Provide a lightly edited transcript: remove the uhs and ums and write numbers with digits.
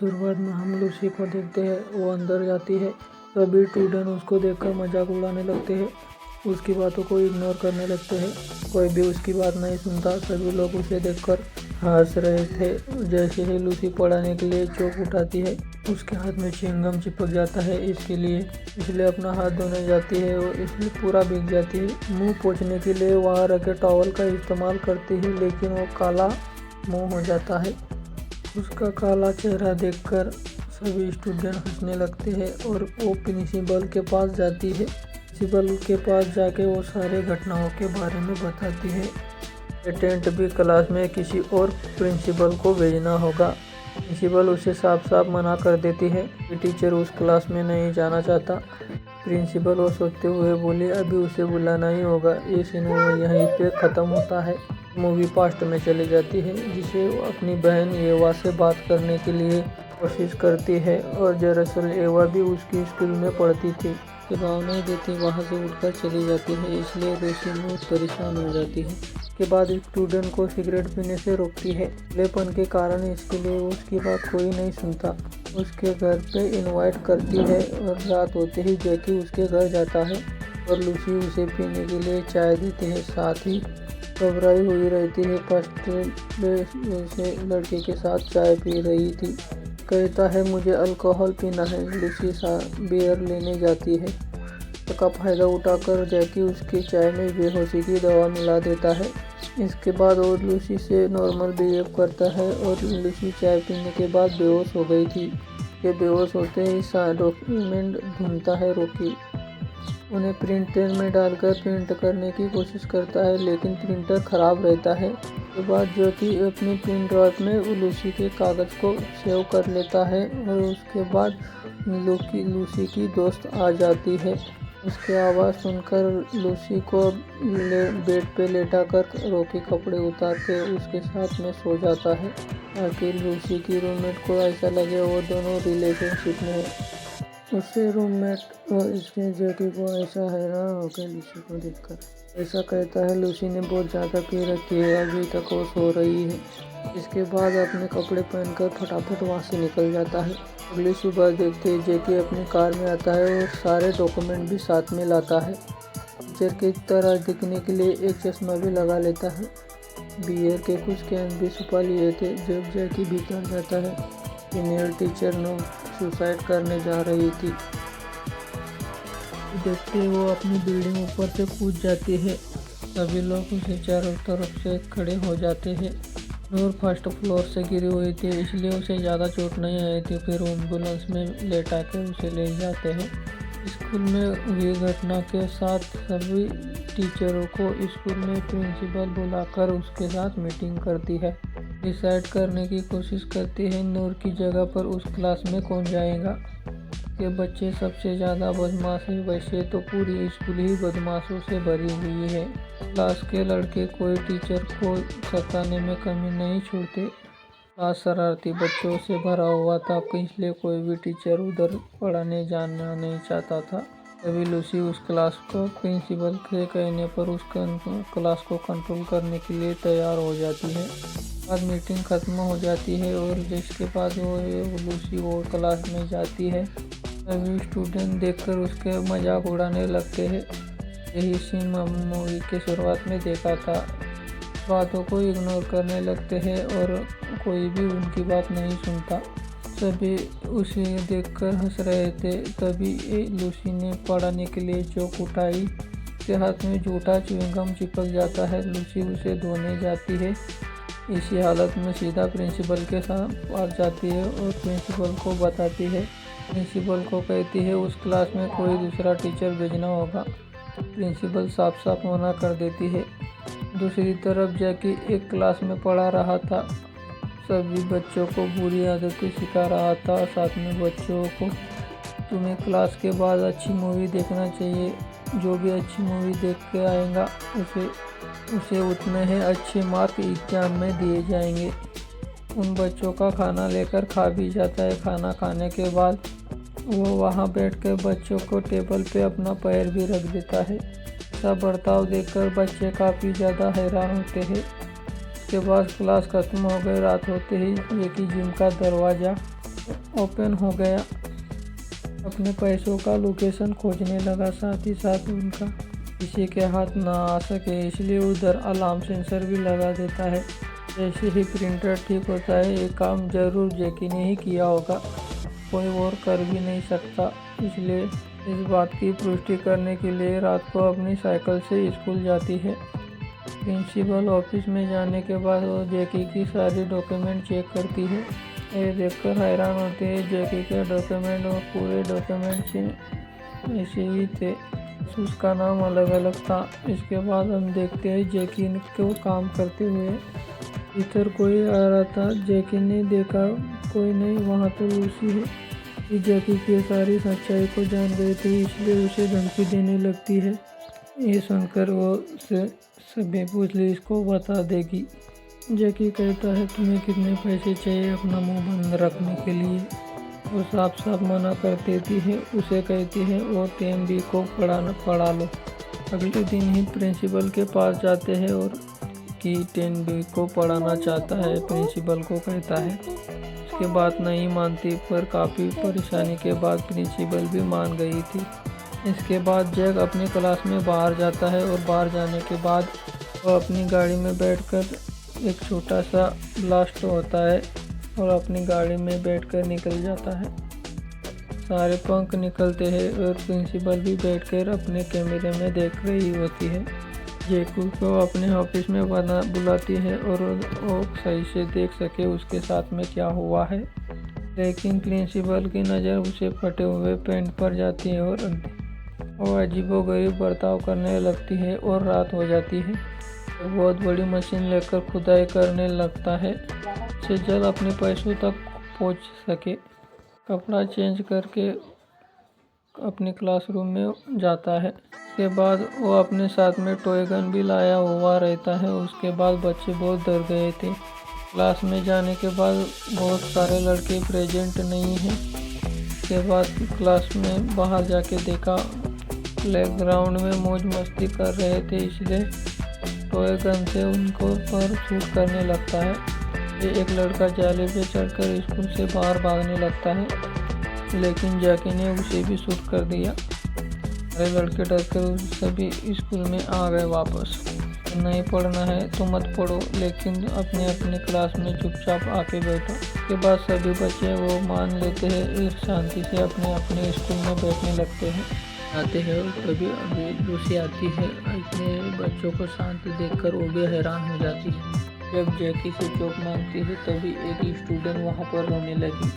शुरुआत में हम लूसी को देखते हैं। वो अंदर जाती है। सभी स्टूडेंट उसको देखकर मजाक उड़ाने लगते हैं। उसकी बातों को इग्नोर करने लगते हैं। कोई भी उसकी बात नहीं सुनता। सभी लोग उसे देखकर हंस रहे थे। जैसे ही लूसी पढ़ाने के लिए चौक उठाती है, उसके हाथ में च्युइंगम चिपक जाता है। इसलिए अपना हाथ धोने जाती है और इसलिए पूरा भीग जाती है। मुंह पोंछने के लिए वहाँ रखे टॉवल का इस्तेमाल करती है, लेकिन वो काला मुंह हो जाता है। उसका काला चेहरा देखकर सभी स्टूडेंट हंसने लगते हैं और वो प्रिंसिपल के पास जाती है। प्रिंसिपल के पास जाके वो सारे घटनाओं के बारे में बताती है। अटेंडेंट भी क्लास में किसी और प्रिंसिपल को भेजना होगा। प्रिंसिपल उसे साफ साफ मना कर देती है कि टीचर उस क्लास में नहीं जाना चाहता। प्रिंसिपल वो सोचते हुए बोली, अभी उसे बुलाना ही होगा। ये सीन यहीं पे ख़त्म होता है। मूवी पास्ट में चली जाती है, जिसे वो अपनी बहन एवा से बात करने के लिए कोशिश करती है और दरअसल एवा भी उसकी स्कूल में पढ़ती थी। जवाब नहीं देती, वहाँ से उठकर चली जाती है। इसलिए लूसी बहुत परेशान हो जाती है। के बाद स्टूडेंट को सिगरेट पीने से रोकती है। अकेलेपन के कारण इसके लिए उसकी बात कोई नहीं सुनता। उसके घर पे इनवाइट करती है और रात होते ही जैकी उसके घर जाता है और लूसी उसे पीने के लिए चाय देती है। साथ ही घबराई हुई रहती है। फर्स्ट से लड़के के साथ चाय पी रही थी। कहता है मुझे अल्कोहल पीना है। लूसी बियर लेने जाती है। का फायदा उठाकर जैकी उसकी चाय में बेहोशी की दवा मिला देता है। इसके बाद वो लूसी से नॉर्मल बिहेव करता है और लूसी चाय पीने के बाद बेहोश हो गई थी। ये बेहोश होते ही डॉक्यूमेंट ढूंढता है रॉकी। उन्हें प्रिंटर में डालकर प्रिंट करने की कोशिश करता है, लेकिन प्रिंटर खराब रहता है। उसके बाद जैकी अपनी प्रिंट ड्राइव में लूसी के कागज़ को सेव कर लेता है और उसके बाद लूसी की दोस्त आ जाती है। उसकी आवाज़ सुनकर लूसी को बेड पे लेटाकर रॉकी कपड़े उतार के उसके साथ में सो जाता है, ताकि लूसी की रूममेट को ऐसा लगे वो दोनों रिलेशनशिप में है। उससे रूममेट और इसके जैकी को ऐसा हैरान होकर लूसी को देखकर ऐसा कहता है, लूसी ने बहुत ज़्यादा पी रखी है, अभी तक वो सो रही है। इसके बाद अपने कपड़े पहनकर फटाफट वहाँ से निकल जाता है। अगली सुबह देखते ही जैकी अपनी कार में आता है और सारे डॉक्यूमेंट भी साथ में लाता है। टीचर की तरह दिखने के लिए एक चश्मा भी लगा लेता है। बियर के कुछ कैन भी छुपा लिए थे। जब जैकी भीतर जाता है, सीनियर टीचर ने सुसाइड करने जा रही थी। देखते वो अपनी बिल्डिंग ऊपर से कूद जाती है। सभी लोग उसे चारों तरफ से खड़े हो जाते हैं। नूर फर्स्ट फ्लोर से गिरी हुई थी, इसलिए उसे ज़्यादा चोट नहीं आई थी। फिर एम्बुलेंस में लेटा के उसे ले जाते हैं। स्कूल में हुई घटना के साथ सभी टीचरों को स्कूल में प्रिंसिपल बुलाकर उसके साथ मीटिंग करती है। डिसाइड करने की कोशिश करती है नूर की जगह पर उस क्लास में कौन जाएगा। के बच्चे सबसे ज़्यादा बदमाश है। वैसे तो पूरी स्कूल ही बदमाशों से भरी हुई है। क्लास के लड़के कोई टीचर को सताने में कमी नहीं छोड़ते। क्लास शरारती बच्चों से भरा हुआ था, इसलिए कोई भी टीचर उधर पढ़ाने जाना नहीं चाहता था। तभी लूसी उस क्लास को प्रिंसिपल के कहने पर उस क्लास को कंट्रोल करने के लिए तैयार हो जाती है। बाद मीटिंग ख़त्म हो जाती है और जिसके बाद लूसी वो क्लास में जाती है। सभी स्टूडेंट देखकर उसके मजाक उड़ाने लगते हैं। यही सीन मूवी के शुरुआत में देखा था। बातों को इग्नोर करने लगते हैं और कोई भी उनकी बात नहीं सुनता। सभी उसे देखकर हंस रहे थे। तभी लूसी ने पढ़ाने के लिए चौक उठाई। उसके हाथ में झूठा च्युइंगम चिपक जाता है। लूसी उसे धोने जाती है। इसी हालत में सीधा प्रिंसिपल के पास जाती है और प्रिंसिपल को बताती है। प्रिंसिपल को कहती है उस क्लास में कोई दूसरा टीचर भेजना होगा। प्रिंसिपल साफ साफ मना कर देती है। दूसरी तरफ जैकी एक क्लास में पढ़ा रहा था। सभी बच्चों को बुरी आदतें सिखा रहा था। साथ में बच्चों को तुम्हें क्लास के बाद अच्छी मूवी देखना चाहिए। जो भी अच्छी मूवी देख के आएगा उसे उतने ही अच्छे मार्क एग्जाम में दिए जाएंगे। उन बच्चों का खाना लेकर खा भी जाता है। खाना खाने के बाद वो वहाँ बैठकर बच्चों को टेबल पे अपना पैर भी रख देता है। ऐसा बर्ताव देखकर बच्चे काफ़ी ज़्यादा हैरान होते हैं। उसके बाद क्लास खत्म हो गई। रात होते ही जैकी जिम का दरवाज़ा ओपन हो गया। अपने पैसों का लोकेशन खोजने लगा, साथ ही साथ उनका किसी के हाथ ना आ सके इसलिए उधर अलार्म सेंसर भी लगा देता है। जैसे ही प्रिंटर ठीक होता है, ये काम जरूर जैकी ने ही किया होगा, कोई और कर भी नहीं सकता। इसलिए इस बात की पुष्टि करने के लिए रात को अपनी साइकिल से स्कूल जाती है। प्रिंसिपल ऑफिस में जाने के बाद वो जैकी की सारी डॉक्यूमेंट चेक करती है। ये देखकर हैरान होती है, जैकी के डॉक्यूमेंट और पूरे डॉक्यूमेंट ऐसे ही थे, उसका नाम अलग अलग था। इसके बाद हम देखते हैं जैकी को काम करते हुए। इधर कोई आ रहा था, जैकी ने देखा कोई नहीं, वहाँ तो लूसी है। कि जैकी की सारी सच्चाई को जान गई थी, इसलिए उसे धमकी देने लगती है। ये सुनकर वो सभी पुलिस को बता देगी। जैकी कहता है, तुम्हें कितने पैसे चाहिए अपना मुंह बंद रखने के लिए? वो साफ साफ मना कर देती है। उसे कहती है वो 10B को पढ़ा लो। अगले दिन ही प्रिंसिपल के पास जाते हैं और कि 10B को पढ़ाना चाहता है। प्रिंसिपल को कहता है, उसके बात नहीं मानती, पर काफ़ी परेशानी के बाद प्रिंसिपल भी मान गई थी। इसके बाद जैक अपनी क्लास में बाहर जाता है और बाहर जाने के बाद वो अपनी गाड़ी में बैठकर एक छोटा सा ब्लास्ट होता है और अपनी गाड़ी में बैठकर निकल जाता है। सारे पंख निकलते हैं और प्रिंसिपल भी बैठकर अपने कैमरे में देख रही होती है। जैकू को अपने ऑफिस में बुलाती है और वो सही से देख सके उसके साथ में क्या हुआ है। लेकिन प्रिंसिपल की नज़र उसे फटे हुए पेंट पर जाती है और वो अजीबोगरीब बर्ताव करने लगती है और रात हो जाती है। तो बहुत बड़ी मशीन लेकर खुदाई करने लगता है, से जल्द अपने पैसों तक पहुंच सके। कपड़ा चेंज करके अपने क्लासरूम में जाता है। उसके बाद वो अपने साथ में टॉय गन भी लाया हुआ रहता है। उसके बाद बच्चे बहुत डर गए थे। क्लास में जाने के बाद बहुत सारे लड़के प्रेजेंट नहीं हैं। उसके बाद क्लास में बाहर जाके देखा, प्लेग्राउंड में मौज मस्ती कर रहे थे, इसलिए टॉय गन से उनको पर शूट करने लगता है। ये एक लड़का जाले पे चढ़कर स्कूल से बाहर भागने लगता है, लेकिन जैकी ने उसे भी शूट कर दिया। सारे लड़के डरकर सभी स्कूल में आ गए वापस। नहीं पढ़ना है तो मत पढ़ो, लेकिन अपने अपने क्लास में चुपचाप आके बैठो। उसके बाद सभी बच्चे वो मान लेते हैं, शांति से अपने अपने स्कूल में बैठने लगते हैं। आते हैं और तभी अभी लूसी आती है। इतने बच्चों को शांति देखकर वो भी हैरान हो जाती है। जब जैकी से चौक मांगती है, तभी एक स्टूडेंट वहाँ पर रोने लगी।